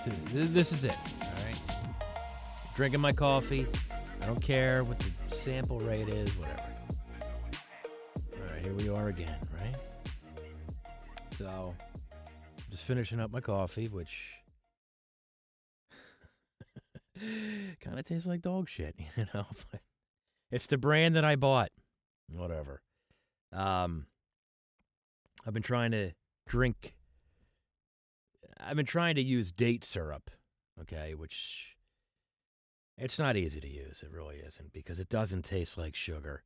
This is it. All right. Drinking my coffee. I don't care what the sample rate is, whatever. All right, here we are again, right? So, just finishing up my coffee, which kind of tastes like dog shit, But it's the brand that I bought. Whatever. I've been trying to drink. I've been trying to use date syrup, okay, which it's not easy to use. It really isn't because it doesn't taste like sugar.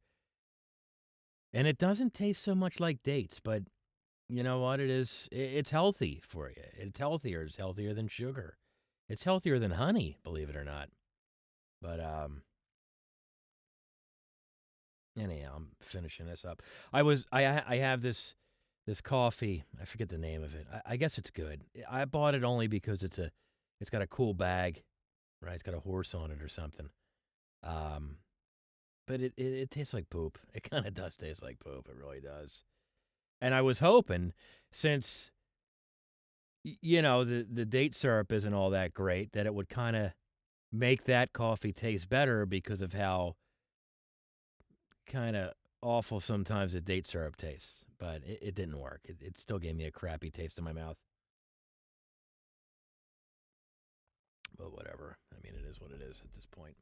And it doesn't taste so much like dates, but you know what it is? It's healthy for you. It's healthier. It's healthier than sugar. It's healthier than honey, believe it or not. But anyhow, I'm finishing this up. I have this coffee. I forget the name of it. I guess it's good. I bought it only because it's got a cool bag, right? It's got a horse on it or something. But it tastes like poop. It kind of does taste like poop. It really does. And I was hoping, since the date syrup isn't all that great, that it would kind of make that coffee taste better because of how kind of awful sometimes the date syrup tastes. But it didn't work. It still gave me a crappy taste in my mouth. But whatever. I mean, it is what it is at this point.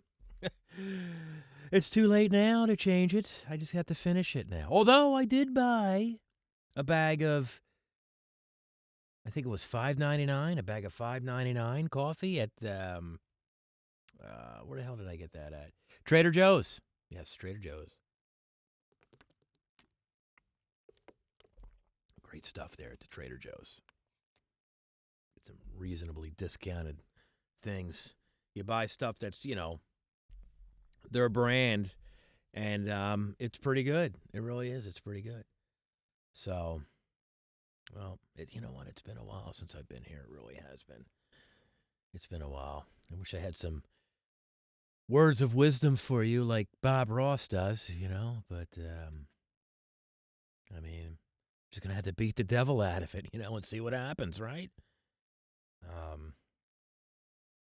It's too late now to change it. I just have to finish it now. Although I did buy a bag of, I think it was $5.99, a bag of $5.99 coffee at, where the hell did I get that at? Trader Joe's. Yes, Trader Joe's. Great stuff there at the Trader Joe's. Get some reasonably discounted things. You buy stuff that's, their brand, and it's pretty good. It really is. It's pretty good. So, well, you know what? It's been a while since I've been here. It really has been. It's been a while. I wish I had some words of wisdom for you like Bob Ross does, but, I mean, just going to have to beat the devil out of it, and see what happens, right?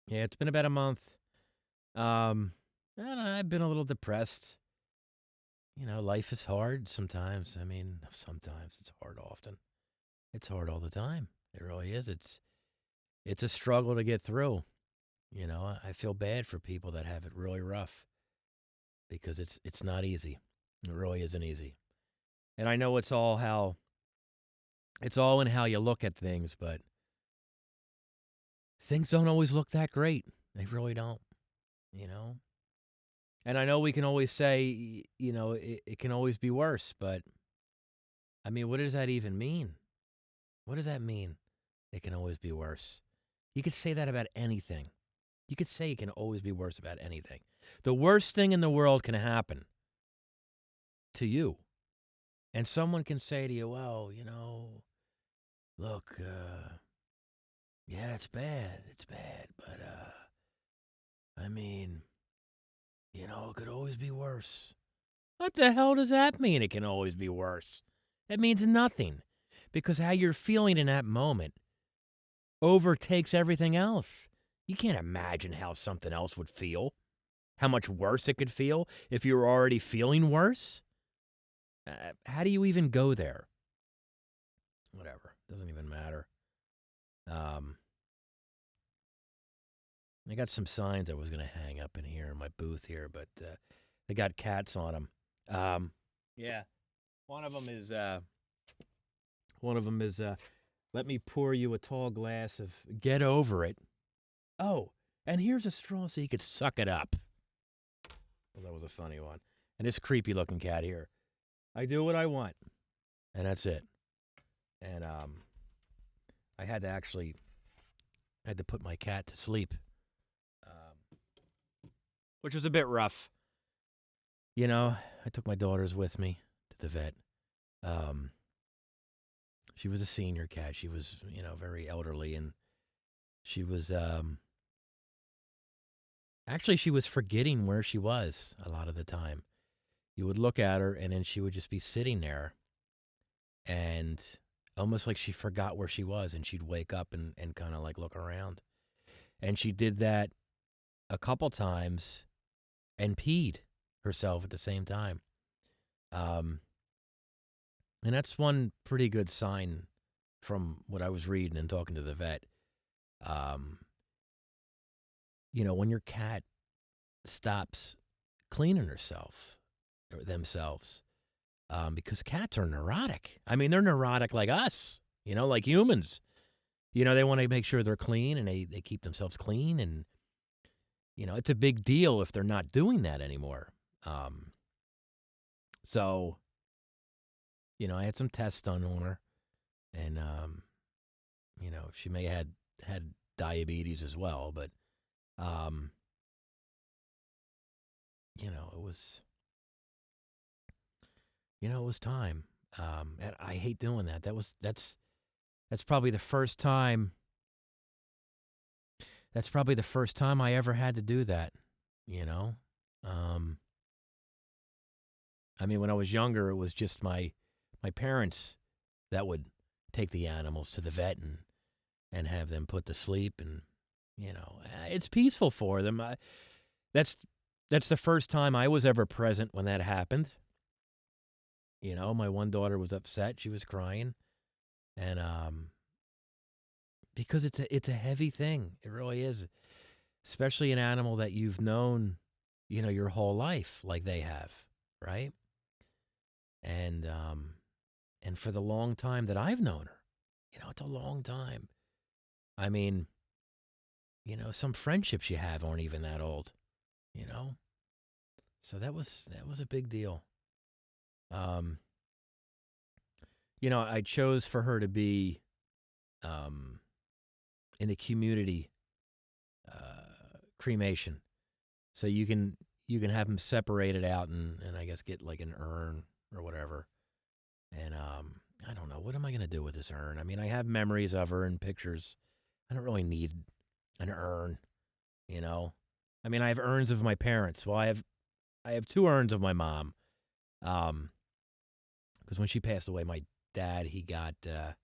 Yeah, it's been about a month. And I've been a little depressed. Life is hard sometimes. I mean, sometimes it's hard often. It's hard all the time. It really is. It's a struggle to get through. I feel bad for people that have it really rough because it's not easy. It really isn't easy. And I know it's all in how you look at things, but things don't always look that great. They really don't, And I know we can always say, it can always be worse, but I mean, what does that even mean? What does that mean? It can always be worse. You could say that about anything. You could say it can always be worse about anything. The worst thing in the world can happen to you. And someone can say to you, well, look, yeah, it's bad. It's bad. But, I mean, it could always be worse. What the hell does that mean? It can always be worse. That means nothing. Because how you're feeling in that moment overtakes everything else. You can't imagine how something else would feel. How much worse it could feel if you were already feeling worse. How do you even go there? Whatever. Doesn't even matter. I got some signs I was going to hang up in here in my booth here, but they got cats on them. Yeah. One of them is, let me pour you a tall glass of Get Over It. Oh, and here's a straw so you could suck it up. Well, that was a funny one. And this creepy looking cat here. I do what I want. And that's it. And I had to put my cat to sleep. Which was a bit rough. I took my daughters with me to the vet. She was a senior cat. She was, very elderly, and she was, actually, she was forgetting where she was a lot of the time. You would look at her, and then she would just be sitting there, and almost like she forgot where she was, and she'd wake up and kind of like look around. And she did that a couple times and peed herself at the same time. And that's one pretty good sign from what I was reading and talking to the vet. When your cat stops cleaning herself or themselves, because cats are neurotic. I mean, they're neurotic like us, like humans. They want to make sure they're clean and they keep themselves clean. And, it's a big deal if they're not doing that anymore. So, I had some tests done on her. And, she may have had diabetes as well. But, it was time. And I hate doing that. That's probably the first time. That's probably the first time I ever had to do that. I mean, when I was younger, it was just my parents that would take the animals to the vet and have them put to sleep, and it's peaceful for them. That's the first time I was ever present when that happened. My one daughter was upset; she was crying, and because it's a heavy thing, it really is, especially an animal that you've known, your whole life, like they have, right? And for the long time that I've known her, it's a long time. I mean, some friendships you have aren't even that old, So that was a big deal. I chose for her to be in the community cremation, so you can have them separated out and I guess get like an urn or whatever. And I don't know, what am I going to do with this urn? I mean, I have memories of her and pictures. I don't really need an urn, I mean, I have urns of my parents. Well, I have 2 urns of my mom. Because when she passed away, my dad, he got a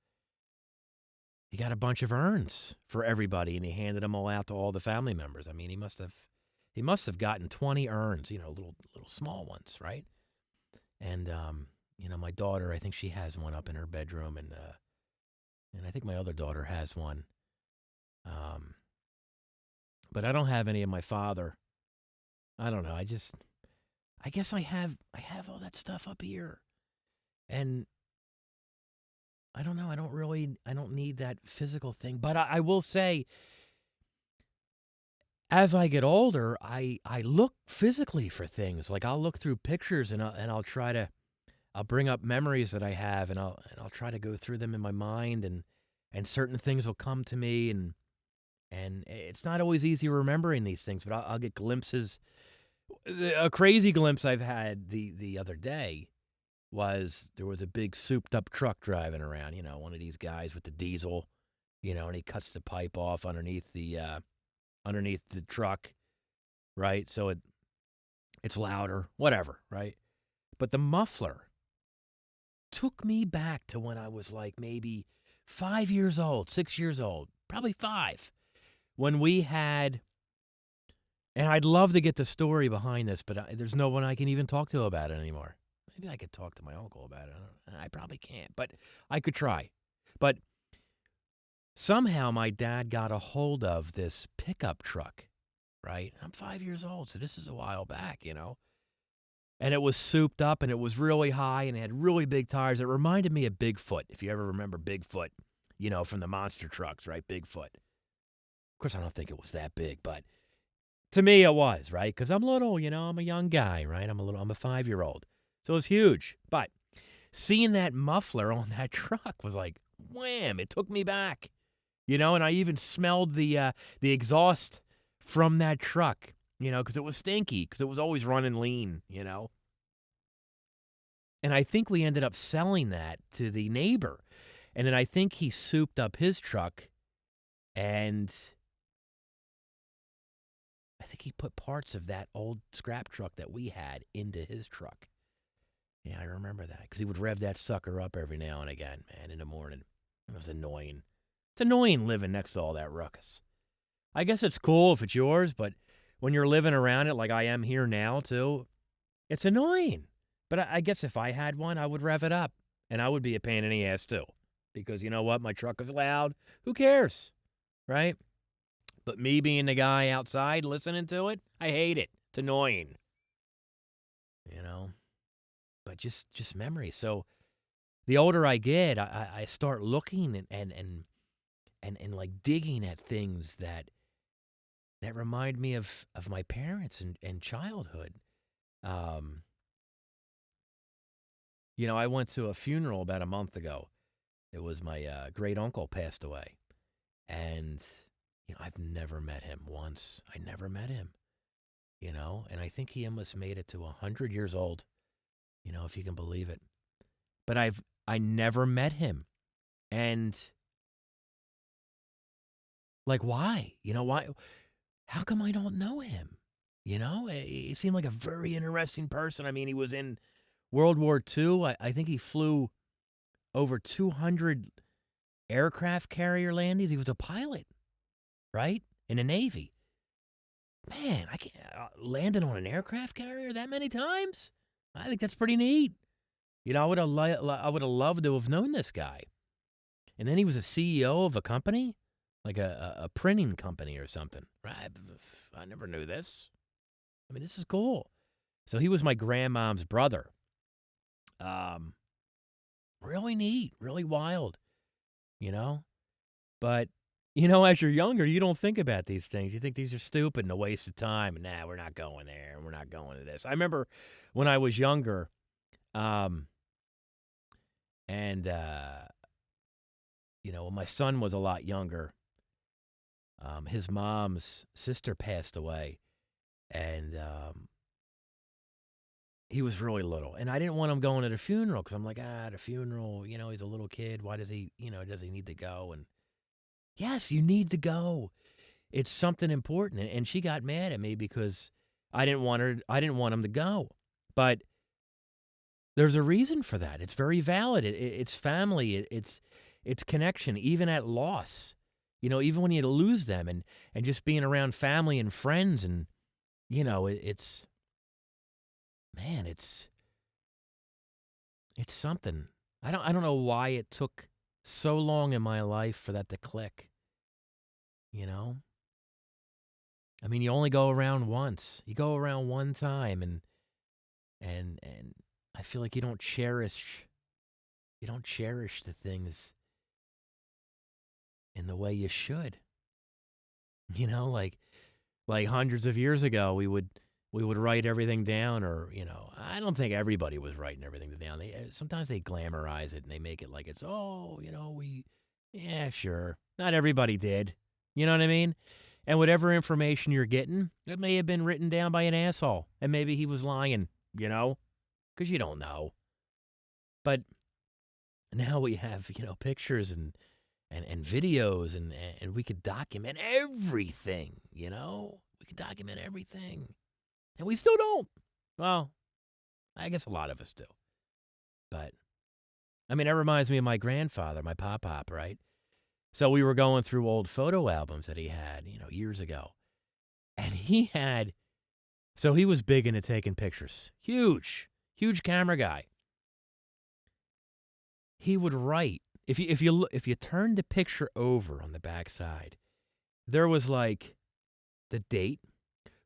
bunch of urns for everybody, and he handed them all out to all the family members. I mean, he must have gotten 20 urns, little small ones, right? And my daughter, I think she has one up in her bedroom, and I think my other daughter has one. But I don't have any of my father. I don't know. I guess I have all that stuff up here. And I don't know. I don't need that physical thing. But I will say, as I get older, I look physically for things. Like I'll look through pictures and I'll bring up memories that I have, and I'll try to go through them in my mind, and certain things will come to me, and it's not always easy remembering these things, but I'll get glimpses. A crazy glimpse I've had the other day was there was a big souped up truck driving around, one of these guys with the diesel, and he cuts the pipe off underneath the truck, right? So it's louder, whatever, right? But the muffler took me back to when I was like maybe 5 years old, 6 years old, probably 5, when we had, and I'd love to get the story behind this, but there's no one I can even talk to about it anymore. Maybe I could talk to my uncle about it. I probably can't, but I could try. But somehow my dad got a hold of this pickup truck, right? I'm 5 years old, so this is a while back, And it was souped up, and it was really high, and it had really big tires. It reminded me of Bigfoot, if you ever remember Bigfoot, from the monster trucks, right? Bigfoot. Of course, I don't think it was that big, but to me it was, right? Because I'm little, I'm a young guy, right? I'm a 5-year-old. So it was huge. But seeing that muffler on that truck was like, wham, it took me back. And I even smelled the exhaust from that truck, because it was stinky, because it was always running lean, And I think we ended up selling that to the neighbor. And then I think he souped up his truck, and I think he put parts of that old scrap truck that we had into his truck. Yeah, I remember that, because he would rev that sucker up every now and again, man, in the morning. It was annoying. It's annoying living next to all that ruckus. I guess it's cool if it's yours, but when you're living around it like I am here now too, it's annoying. But I guess if I had one, I would rev it up, and I would be a pain in the ass too. Because you know what? My truck is loud. Who cares? Right? But me being the guy outside listening to it, I hate it. It's annoying. You know? But just memories. So the older I get, I start looking and like digging at things that remind me of my parents and childhood. Um, I went to a funeral about a month ago. It was my great uncle passed away, and I've never met him once. I never met him. And I think he almost made it to 100 years old. If you can believe it. But I never met him, and like why? Why? How come I don't know him? He seemed like a very interesting person. I mean, he was in World War II. I think he flew over 200 aircraft carrier landings. He was a pilot, right? In the Navy. Man, I can't landed on an aircraft carrier that many times. I think that's pretty neat. I would have loved to have known this guy. And then he was a CEO of a company, like a printing company or something. Right? I never knew this. I mean, this is cool. So he was my grandmom's brother. Really neat, really wild, But, as you're younger, you don't think about these things. You think these are stupid and a waste of time. Nah, we're not going there. We're not going to this. I remember when I was younger, and, when my son was a lot younger, his mom's sister passed away, and he was really little. And I didn't want him going to the funeral because I'm like, the funeral, he's a little kid. Why does he need to go? And yes, you need to go. It's something important. And she got mad at me because I didn't want him to go. But there's a reason for that. It's very valid. It's family. It's connection, even at loss. Even when you lose them and just being around family and friends and, it's, man, it's something. I don't know why it took so long in my life for that to click. I mean, you only go around once. You go around one time and I feel like you don't cherish the things in the way you should. Like hundreds of years ago, we would write everything down, or I don't think everybody was writing everything down. Sometimes they glamorize it and they make it like it's yeah, sure. Not everybody did. You know what I mean? And whatever information you're getting, it may have been written down by an asshole, and maybe he was lying. Because you don't know. But now we have pictures and videos, and we could document everything. We could document everything. And we still don't. Well, I guess a lot of us do. But, I mean, that reminds me of my grandfather, my pop-pop, right? So we were going through old photo albums that he had, years ago. And he was big into taking pictures. Huge camera guy. He would write, if you turned the picture over on the backside, there was like the date,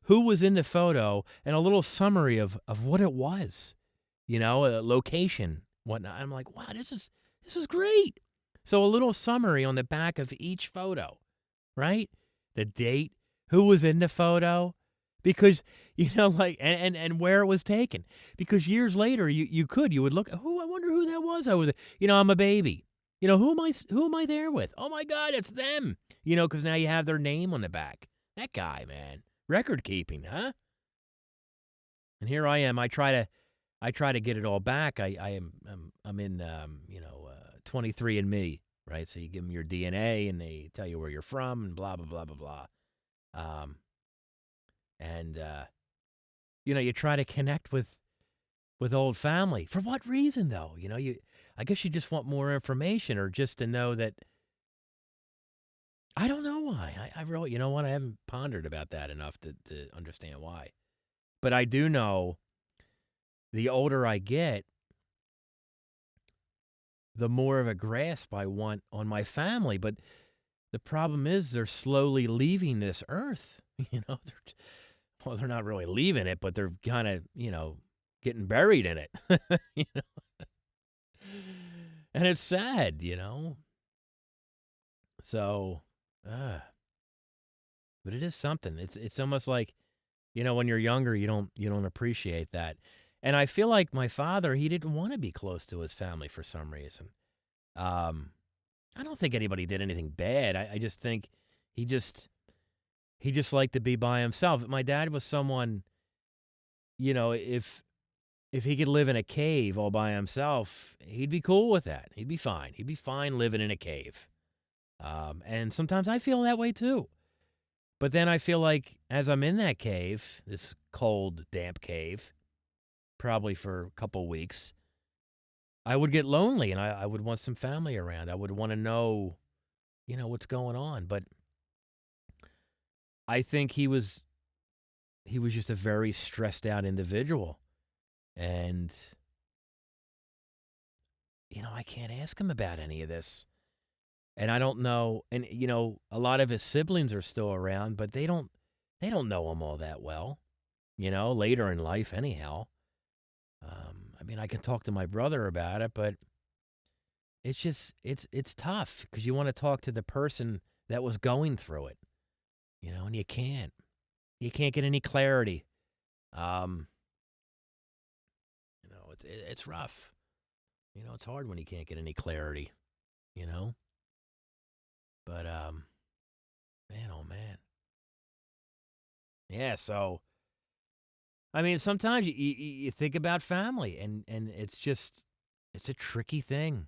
who was in the photo, and a little summary of what it was, a location, whatnot. I'm like, wow, this is great. So a little summary on the back of each photo, right? The date, who was in the photo, because, like, and where it was taken. Because years later, you would look, I wonder who that was. I'm a baby. Who am I there with? Oh my God, it's them. Because now you have their name on the back. That guy, man. Record keeping, huh? And here I am. I try to get it all back. I'm in 23andMe, right? So you give them your DNA and they tell you where you're from and blah blah blah blah blah. And you try to connect with old family. For what reason though? I guess you just want more information, or just to know that I don't know why. I really, you know what? I haven't pondered about that enough to understand why. But I do know the older I get, the more of a grasp I want on my family. But the problem is they're slowly leaving this earth. They're not really leaving it, but they're kind of, getting buried in it. You know? And it's sad. So, but it is something. It's almost like, when you're younger, you don't appreciate that. And I feel like my father, he didn't want to be close to his family for some reason. Um, I don't think anybody did anything bad. I just think he just he just liked to be by himself. My dad was someone, if he could live in a cave all by himself, he'd be cool with that. He'd be fine. He'd be fine living in a cave. And sometimes I feel that way too. But then I feel like as I'm in that cave, this cold, damp cave, probably for a couple weeks, I would get lonely and I would want some family around. I would want to know, what's going on. But I think he was just a very stressed out individual. And, I can't ask him about any of this. And I don't know. And, a lot of his siblings are still around, but they don't know him all that well, later in life anyhow. I can talk to my brother about it, but it's just, it's tough because you want to talk to the person that was going through it, and you can't. You can't get any clarity. Um, it's rough. It's hard when you can't get any clarity, you know? But, man, oh man. Yeah, so, sometimes you think about family and it's a tricky thing.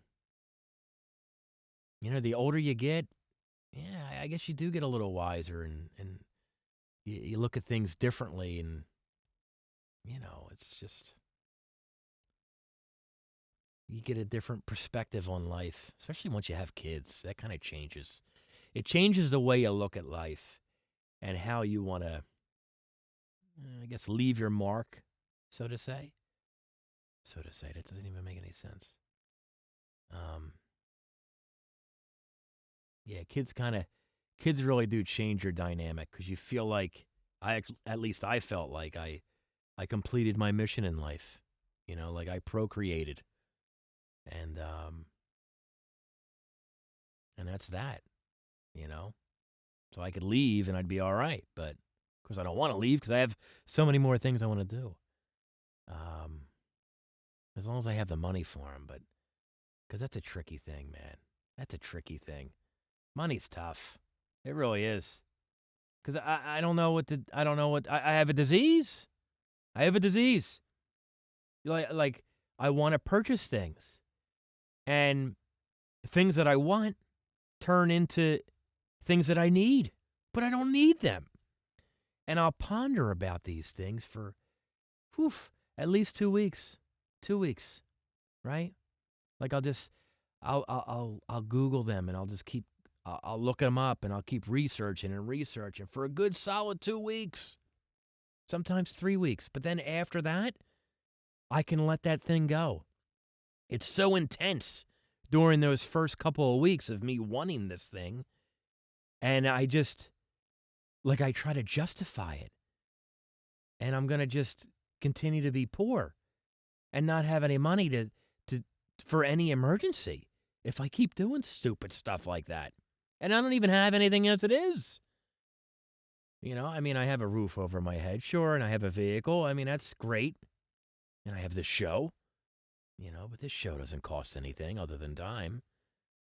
The older you get, yeah, I guess you do get a little wiser and you look at things differently and, it's just, you get a different perspective on life, especially once you have kids. That kind of changes. It changes the way you look at life and how you want to, I guess, leave your mark, so to say. So to say, that doesn't even make any sense. Um, yeah, kids really do change your dynamic because you feel like at least I felt like I completed my mission in life. Like I procreated, and and that's that. You know, so I could leave and I'd be all right. But of course, I don't want to leave because I have so many more things I want to do. Um, as long as I have the money for them, but because that's a tricky thing, man. That's a tricky thing. Money's tough. It really is. Because I don't know I don't know I have a disease. I have a disease. Like I want to purchase things. And things that I want turn into things that I need. But I don't need them. And I'll ponder about these things for, at least 2 weeks. 2 weeks. Right? Like I'll Google them and I'll just keep I'll look them up and I'll keep researching for a good solid 2 weeks, sometimes 3 weeks. But then after that, I can let that thing go. It's so intense during those first couple of weeks of me wanting this thing. And I just, I try to justify it. And I'm going to just continue to be poor and not have any money for any emergency if I keep doing stupid stuff like that. And I don't even have anything as it is. I have a roof over my head, sure, and I have a vehicle. That's great. And I have this show, but this show doesn't cost anything other than time,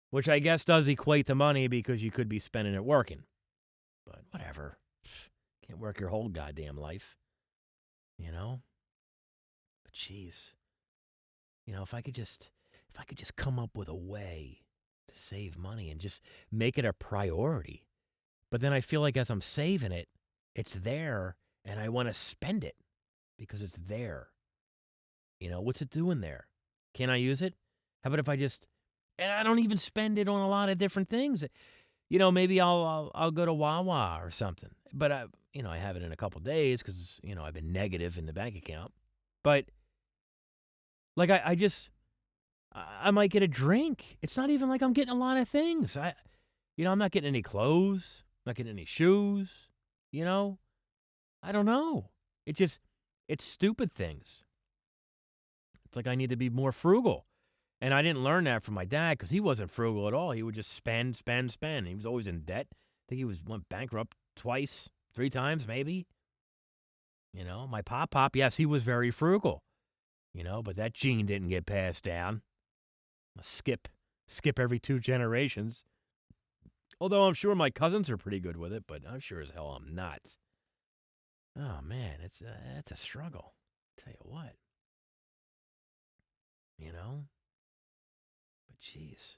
which I guess does equate to money because you could be spending it working. But whatever. Can't work your whole goddamn life, But jeez, if I could just come up with a way to save money and just make it a priority. But then I feel like as I'm saving it, it's there and I want to spend it because it's there. What's it doing there? Can I use it? How about if and I don't even spend it on a lot of different things. maybe I'll go to Wawa or something. But I have it in a couple days because I've been negative in the bank account. But like I might get a drink. It's not even like I'm getting a lot of things. I'm not getting any clothes. I'm not getting any shoes. I don't know. It's stupid things. It's like I need to be more frugal. And I didn't learn that from my dad because he wasn't frugal at all. He would just spend, spend, spend. He was always in debt. I think he went bankrupt twice, 3 times maybe. My pop, yes, he was very frugal. But that gene didn't get passed down. Skip every 2 generations. Although I'm sure my cousins are pretty good with it, but I'm sure as hell I'm not. Oh man, it's a struggle. Tell you what. But jeez.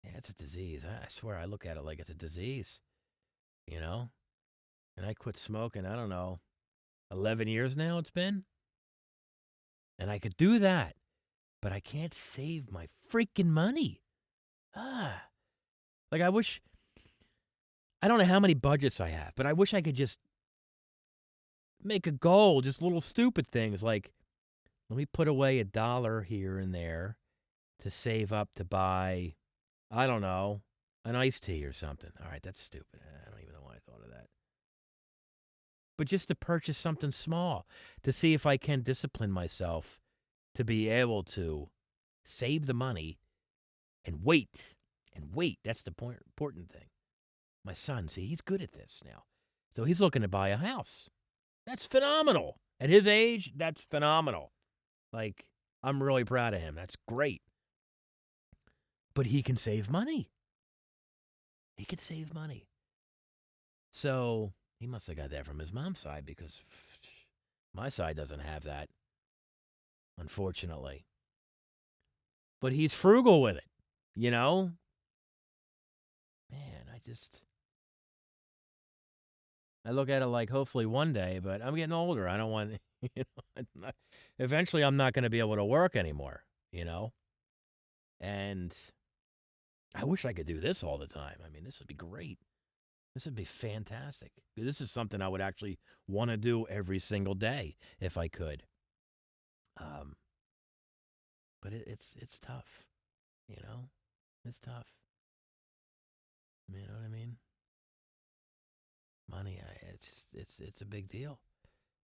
Yeah, it's a disease. I swear I look at it like it's a disease. And I quit smoking, I don't know, 11 years now it's been. And I could do that, but I can't save my freaking money. Like I don't know how many budgets I have, but I wish I could just make a goal, just little stupid things like, let me put away $1 here and there to save up to buy, I don't know, an iced tea or something. All right, that's stupid. I don't even know why I thought of that. But just to purchase something small, to see if I can discipline myself to be able to save the money and wait. That's the important thing. My son, see, he's good at this now. So he's looking to buy a house. That's phenomenal. At his age, that's phenomenal. Like, I'm really proud of him. That's great. But he can save money. He could save money. So he must have got that from his mom's side because my side doesn't have that, unfortunately. But he's frugal with it, Man, I look at it like hopefully one day, but I'm getting older. I don't want, eventually I'm not going to be able to work anymore, And I wish I could do this all the time. I mean, this would be great. This would be fantastic. This is something I would actually want to do every single day if I could. But it's tough, It's tough. You know what I mean? Money, it's a big deal.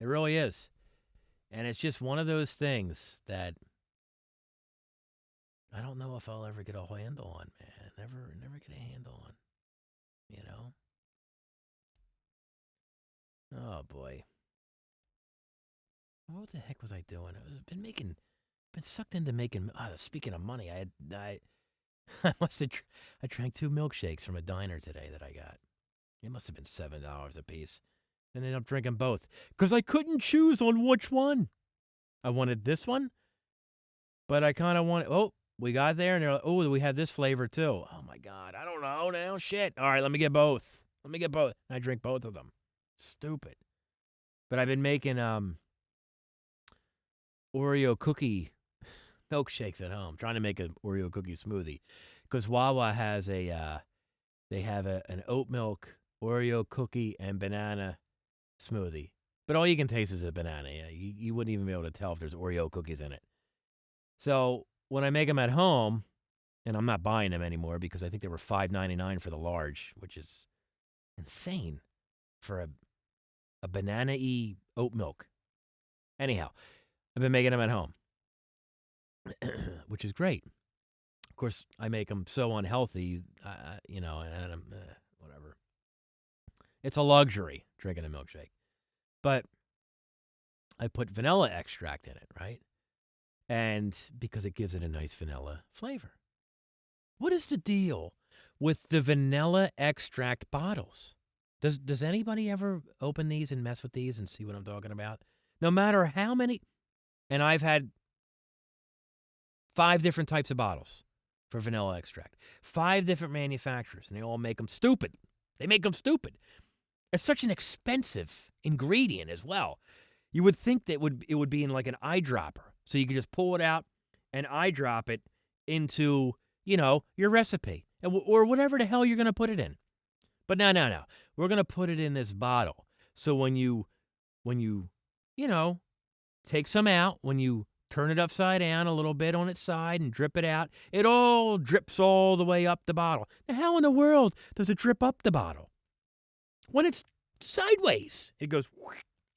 It really is. And it's just one of those things that I don't know if I'll ever get a handle on, man. Never get a handle on, Oh boy. What the heck was I doing? Been sucked into making. Speaking of money, I I drank 2 milkshakes from a diner today that I got. It must have been $7 a piece. And ended up drinking both because I couldn't choose on which one. I wanted this one, but I kind of wanted. Oh, we got there, and they're like, "Oh, we have this flavor too." Oh my god, I don't know now. Shit. All right, let me get both. And I drink both of them. Stupid. But I've been making Oreo cookie milkshakes at home. Trying to make an Oreo cookie smoothie because Wawa has they have an oat milk Oreo cookie and banana smoothie. But all you can taste is a banana. Yeah, you wouldn't even be able to tell if there's Oreo cookies in it. So when I make them at home, and I'm not buying them anymore because I think they were $5.99 for the large, which is insane for a banana-y oat milk. Anyhow, I've been making them at home, which is great. Of course, I make them so unhealthy, and whatever. It's a luxury drinking a milkshake. But I put vanilla extract in it, right? And because it gives it a nice vanilla flavor. What is the deal with the vanilla extract bottles? Does anybody ever open these and mess with these and see what I'm talking about? No matter how many, and I've had 5 different types of bottles for vanilla extract. 5 different manufacturers, and they all make them stupid. They make them stupid. It's such an expensive ingredient as well. You would think that it would be in like an eyedropper. So you could just pull it out and eyedrop it into, your recipe. or whatever the hell you're going to put it in. But no. We're going to put it in this bottle. So when you, you know, take some out, when you turn it upside down a little bit on its side and drip it out, it all drips all the way up the bottle. Now, how in the world does it drip up the bottle? When it's sideways, it goes,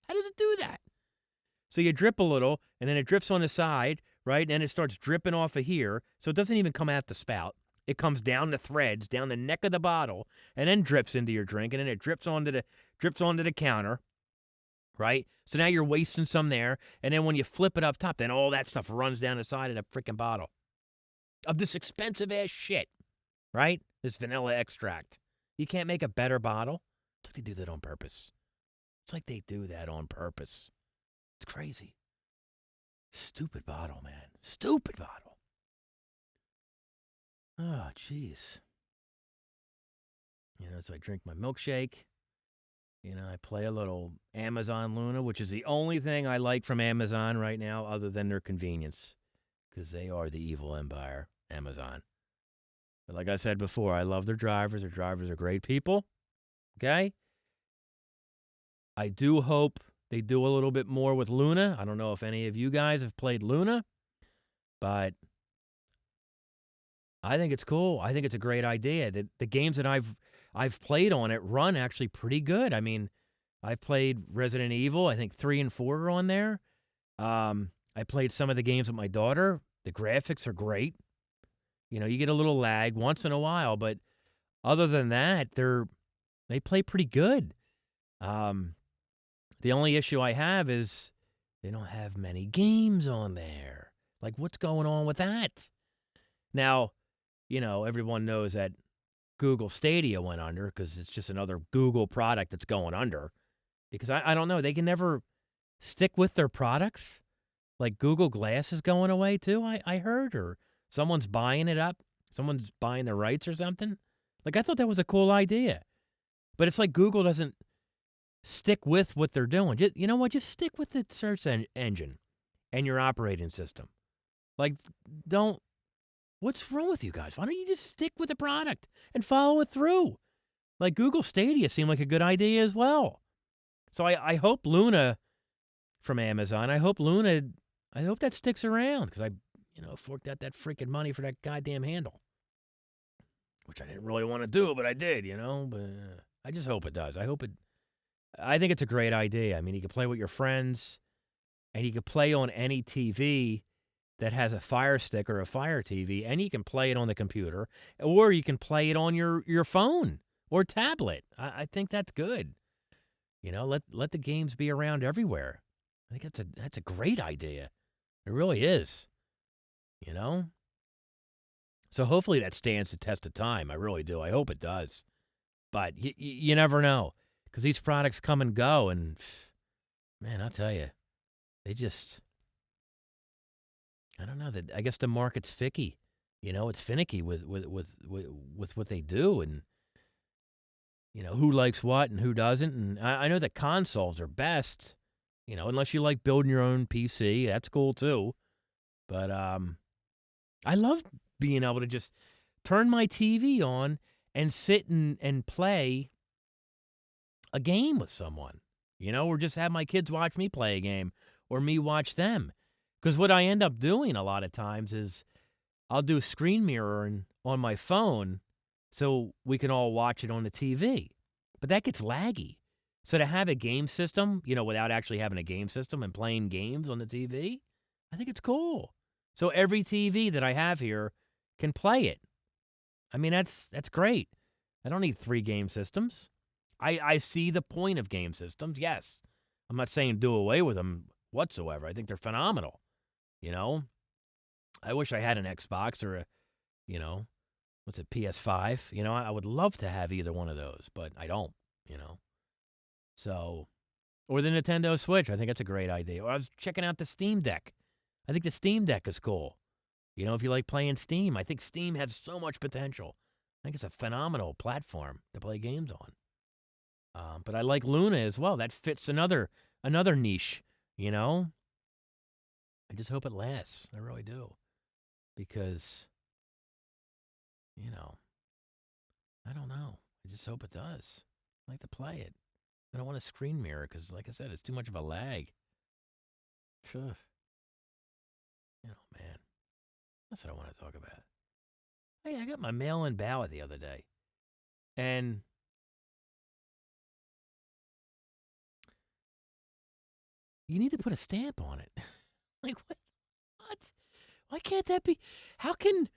how does it do that? So you drip a little, and then it drips on the side, right? And it starts dripping off of here, so it doesn't even come out the spout. It comes down the threads, down the neck of the bottle, and then drips into your drink, and then it drips onto the counter, right? So now you're wasting some there, and then when you flip it up top, then all that stuff runs down the side of the freaking bottle of this expensive-ass shit, right? This vanilla extract. You can't make a better bottle? It's like they do that on purpose. It's like they do that on purpose. It's crazy. Stupid bottle, man. Stupid bottle. Oh, jeez. So I drink my milkshake. I play a little Amazon Luna, which is the only thing I like from Amazon right now other than their convenience, because they are the evil empire, Amazon. But like I said before, I love their drivers. Their drivers are great people. Okay? I do hope they do a little bit more with Luna. I don't know if any of you guys have played Luna, but I think it's cool. I think it's a great idea. The games that I've played on it run actually pretty good. I mean, I've played Resident Evil. I think 3 and 4 are on there. I played some of the games with my daughter. The graphics are great. You get a little lag once in a while, but other than that, they play pretty good. The only issue I have is they don't have many games on there. Like, what's going on with that? Now, everyone knows that Google Stadia went under because it's just another Google product that's going under. Because I don't know, they can never stick with their products. Like Google Glass is going away too, I heard, or someone's buying it up. Someone's buying the rights or something. Like, I thought that was a cool idea. But it's like Google doesn't stick with what they're doing. You know what? Just stick with the search engine and your operating system. Like, what's wrong with you guys? Why don't you just stick with the product and follow it through? Like, Google Stadia seemed like a good idea as well. So I hope Luna from Amazon, I hope that sticks around because I forked out that freaking money for that goddamn handle. Which I didn't really want to do, but I did, but I just hope it does. I think it's a great idea. I mean, you can play with your friends, and you can play on any TV that has a Fire Stick or a Fire TV, and you can play it on the computer, or you can play it on your phone or tablet. I think that's good. Let the games be around everywhere. I think that's a great idea. It really is. So hopefully that stands the test of time. I really do. I hope it does. But you never know. Because these products come and go, and man, I'll tell you, they just, I don't know. I guess the market's finicky. It's finicky with what they do, and who likes what and who doesn't. And I know that consoles are best, unless you like building your own PC. That's cool too. But I love being able to just turn my TV on and sit and play a game with someone, or just have my kids watch me play a game or me watch them. Because what I end up doing a lot of times is I'll do screen mirroring on my phone so we can all watch it on the TV. But that gets laggy. So to have a game system, without actually having a game system and playing games on the TV, I think it's cool. So every TV that I have here can play it. I mean, that's great. I don't need 3 game systems. I see the point of game systems, yes. I'm not saying do away with them whatsoever. I think they're phenomenal, I wish I had an Xbox or a, what's it, PS5. I would love to have either one of those, but I don't, So, or the Nintendo Switch. I think that's a great idea. Or I was checking out the Steam Deck. I think the Steam Deck is cool. If you like playing Steam, I think Steam has so much potential. I think it's a phenomenal platform to play games on. But I like Luna as well. That fits another niche, I just hope it lasts. I really do. Because, I don't know. I just hope it does. I like to play it. I don't want a screen mirror because, like I said, it's too much of a lag. Phew. Man. That's what I want to talk about. Hey, I got my mail-in ballot the other day. And you need to put a stamp on it. Like, what? What? Why can't that be? How can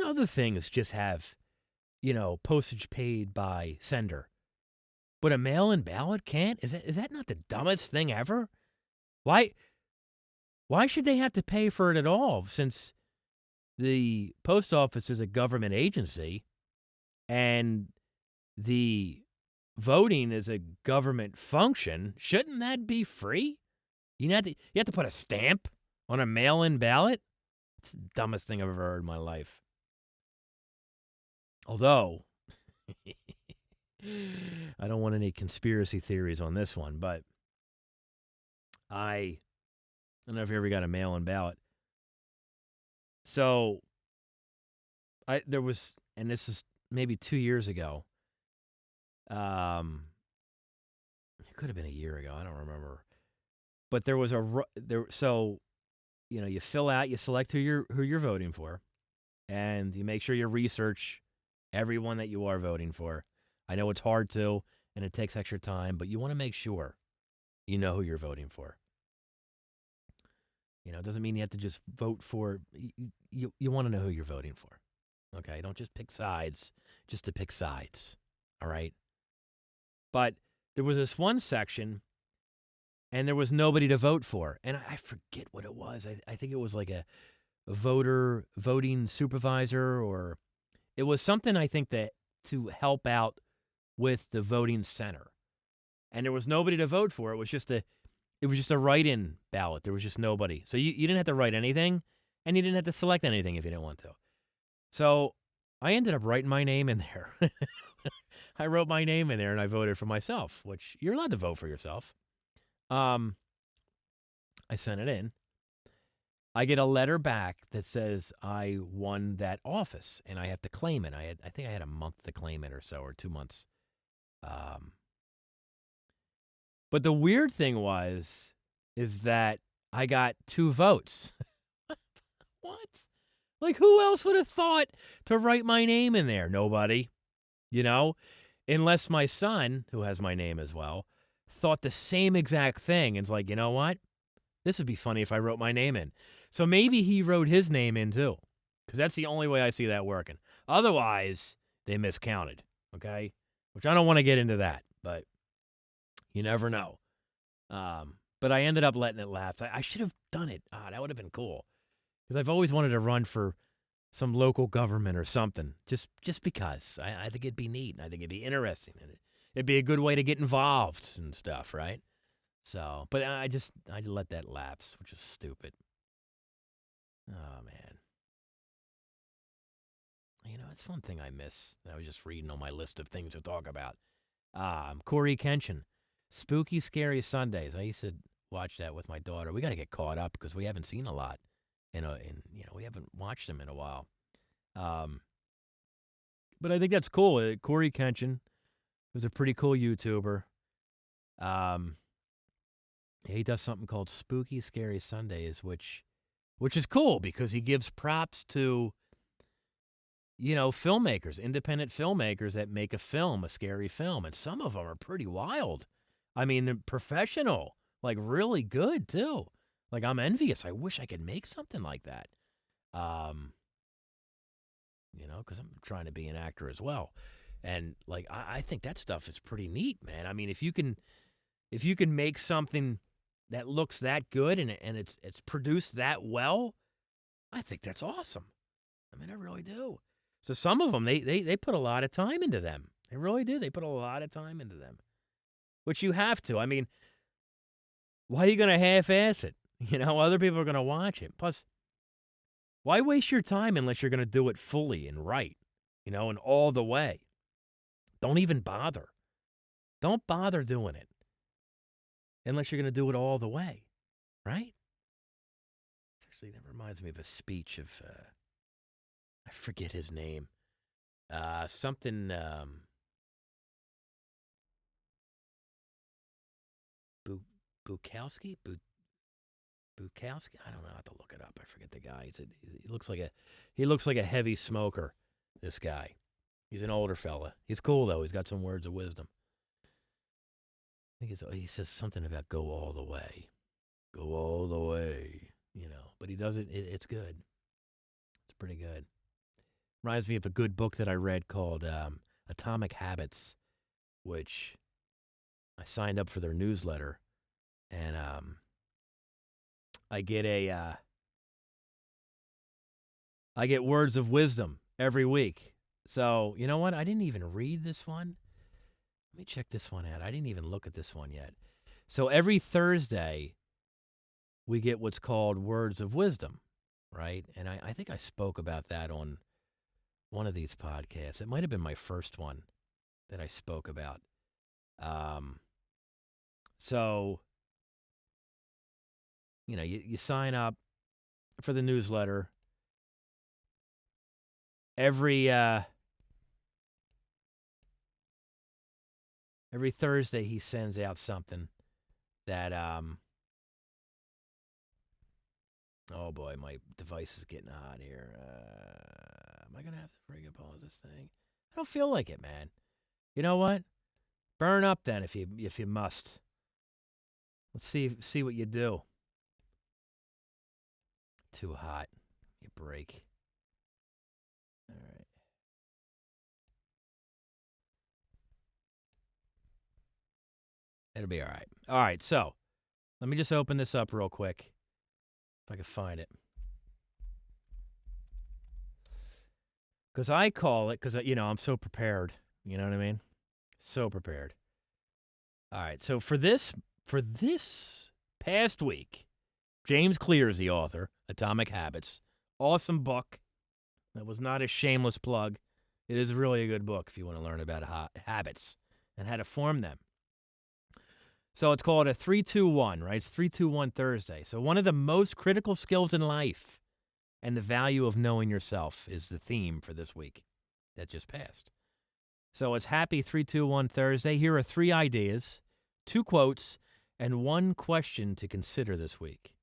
other things just have, postage paid by sender, but a mail-in ballot can't? Is that not the dumbest thing ever? Why should they have to pay for it at all? Since the post office is a government agency, and the voting is a government function, shouldn't that be free? You have to put a stamp on a mail-in ballot? It's the dumbest thing I've ever heard in my life. Although, I don't want any conspiracy theories on this one, but I don't know if you ever got a mail-in ballot. So, there was, and this is maybe 2 years ago. It could have been a year ago. I don't remember. But there was so, you fill out, you select who you're voting for, and you make sure you research everyone that you are voting for. I know it's hard to, and it takes extra time, but you want to make sure you know who you're voting for. It doesn't mean you have to just vote for, you want to know who you're voting for. Okay? Don't just pick sides just to pick sides. All right? But there was this one section, and there was nobody to vote for. And I forget what it was. I think it was like a voting supervisor, or it was something, I think, that to help out with the voting center. And there was nobody to vote for. It was just a write-in ballot. There was just nobody. So you didn't have to write anything, and you didn't have to select anything if you didn't want to. So I ended up writing my name in there. I wrote my name in there, and I voted for myself, which you're allowed to vote for yourself. I sent it in. I get a letter back that says I won that office, and I have to claim it. I think I had a month to claim it or so, or 2 months. But the weird thing is that I got 2 votes. What? Like, who else would have thought to write my name in there? Nobody. Unless my son, who has my name as well, thought the same exact thing. And it's like, you know what? This would be funny if I wrote my name in. So maybe he wrote his name in too, because that's the only way I see that working. Otherwise, they miscounted, okay? Which I don't want to get into that, but you never know. But I ended up letting it lapse. I should have done it. That would have been cool, because I've always wanted to run for some local government or something, just because. I think it'd be neat, and I think it'd be interesting, and it'd be a good way to get involved and stuff, right? So, but I let that lapse, which is stupid. Oh, man. It's one thing I miss. I was just reading on my list of things to talk about. Corey Kenshin, Spooky Scary Sundays. I used to watch that with my daughter. We got to get caught up because we haven't seen a lot. We haven't watched them in a while. But I think that's cool. Corey Kenshin was a pretty cool YouTuber. He does something called Spooky Scary Sundays, which is cool because he gives props to, filmmakers, independent filmmakers that make a scary film. And some of them are pretty wild. I mean, they're professional, like really good too. Like, I'm envious. I wish I could make something like that. Because I'm trying to be an actor as well. And like, I think that stuff is pretty neat, man. I mean, if you can make something that looks that good and it's produced that well, I think that's awesome. I mean, I really do. So some of them, they put a lot of time into them. They really do. They put a lot of time into them, which you have to. I mean, why are you going to half-ass it? Other people are going to watch it. Plus, why waste your time unless you're going to do it fully and right, and all the way? Don't even bother. Don't bother doing it unless you're going to do it all the way, right? Actually, that reminds me of a speech of, I forget his name. Something Bukowski? Bukowski? I don't know. I have to look it up. I forget the guy. He looks like a heavy smoker, this guy. He's an older fella. He's cool though. He's got some words of wisdom. I think he says something about go all the way. Go all the way, But he does it. It's good. It's pretty good. Reminds me of a good book that I read called Atomic Habits, which I signed up for their newsletter, and I get words of wisdom every week. So you know what? I didn't even read this one. Let me check this one out. I didn't even look at this one yet. So every Thursday, we get what's called words of wisdom, right? And I think I spoke about that on one of these podcasts. It might have been my first one that I spoke about. So, you sign up for the newsletter. Every Thursday, he sends out something that, oh boy, my device is getting hot here. Am I going to have to friggin' pause this thing? I don't feel like it, man. You know what? Burn up then if you must. Let's see what you do. Too hot. You break. All right. It'll be all right. All right, so let me just open this up real quick if I can find it. Because I call it, because, I'm so prepared. You know what I mean? So prepared. All right, so for this past week, James Clear is the author, Atomic Habits. Awesome book. That was not a shameless plug. It is really a good book if you want to learn about habits and how to form them. So it's called a 3-2-1, right? It's 3-2-1 Thursday. So one of the most critical skills in life and the value of knowing yourself is the theme for this week that just passed. So it's happy 3-2-1 Thursday. Here are 3 ideas, 2 quotes, and 1 question to consider this week.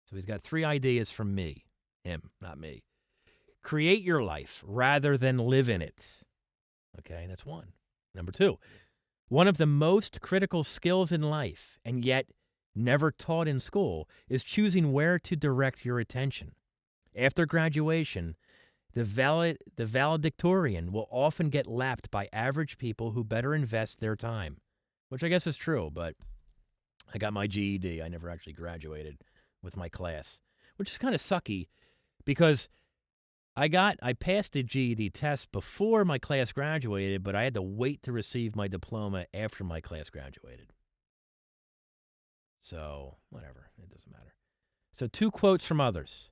So he's got 3 ideas from me, him, not me. Create your life rather than live in it. Okay, that's 1. Number 2, one of the most critical skills in life, and yet never taught in school, is choosing where to direct your attention. After graduation, the valedictorian will often get lapped by average people who better invest their time, which I guess is true, but I got my GED. I never actually graduated with my class, which is kind of sucky because I passed the GED test before my class graduated, but I had to wait to receive my diploma after my class graduated. So, whatever. It doesn't matter. So, 2 quotes from others.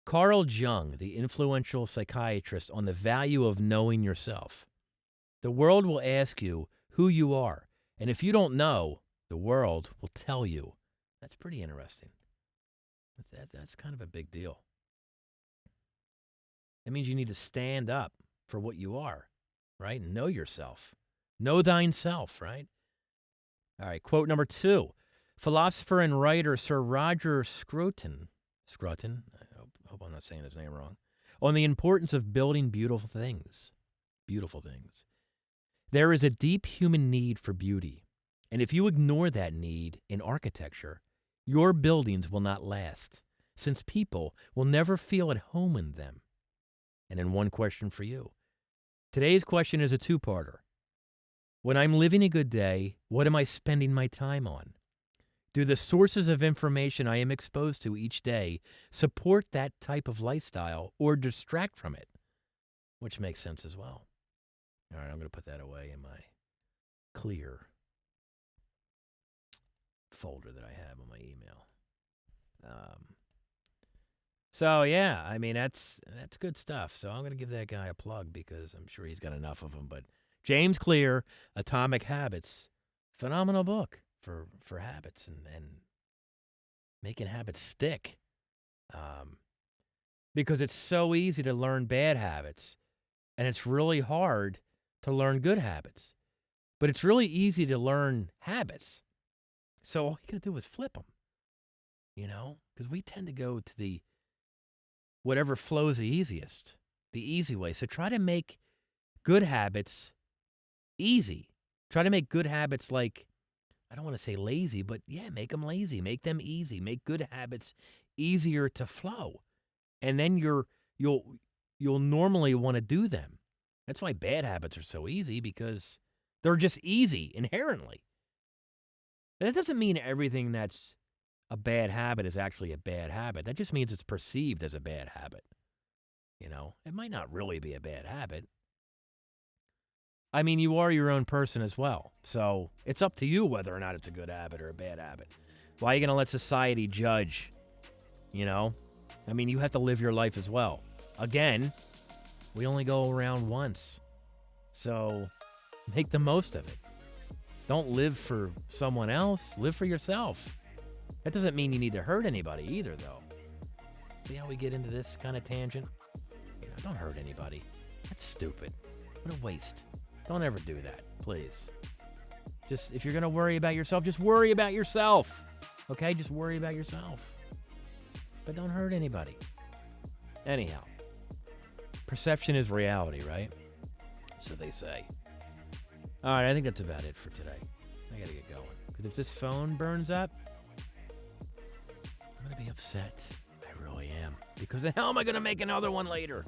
Carl Jung, the influential psychiatrist, on the value of knowing yourself. The world will ask you who you are, and if you don't know, the world will tell you. That's pretty interesting. That's kind of a big deal. That means you need to stand up for what you are, right? Know yourself. Know thine self, right? All right, quote number 2. Philosopher and writer Sir Roger Scruton, I hope I'm not saying his name wrong, on the importance of building beautiful things. Beautiful things. There is a deep human need for beauty, and if you ignore that need in architecture, your buildings will not last, since people will never feel at home in them. And then 1 question for you. Today's question is a 2-parter. When I'm living a good day, what am I spending my time on? Do the sources of information I am exposed to each day support that type of lifestyle or distract from it? Which makes sense as well. All right, I'm going to put that away in my Clear folder that I have on my email. So, yeah, I mean, that's good stuff. So I'm going to give that guy a plug because I'm sure he's got enough of them. But James Clear, Atomic Habits, phenomenal book for habits and making habits stick. Because it's so easy to learn bad habits And it's really hard to learn good habits. But it's really easy to learn habits. So all you got to do is flip them, because we tend to go to the whatever flows the easiest, the easy way. So try to make good habits easy. Try to make good habits like, I don't want to say lazy, but yeah, make them lazy. Make them easy. Make good habits easier to flow. And then you'll normally want to do them. That's why bad habits are so easy, because they're just easy inherently. And that doesn't mean everything that's a bad habit is actually a bad habit. That just means it's perceived as a bad habit. It might not really be a bad habit. I mean, you are your own person as well. So it's up to you whether or not it's a good habit or a bad habit. Why are you going to let society judge? I mean, you have to live your life as well. Again, we only go around once. So make the most of it. Don't live for someone else. Live for yourself. That doesn't mean you need to hurt anybody either, though. See how we get into this kind of tangent? Don't hurt anybody. That's stupid. What a waste. Don't ever do that, please. Just, if you're going to worry about yourself, just worry about yourself. Okay? Just worry about yourself. But don't hurt anybody. Anyhow, perception is reality, right? So they say. All right, I think that's about it for today. I got to get going. Because if this phone burns up, I'm going to be upset. I really am. Because how am I going to make another one later?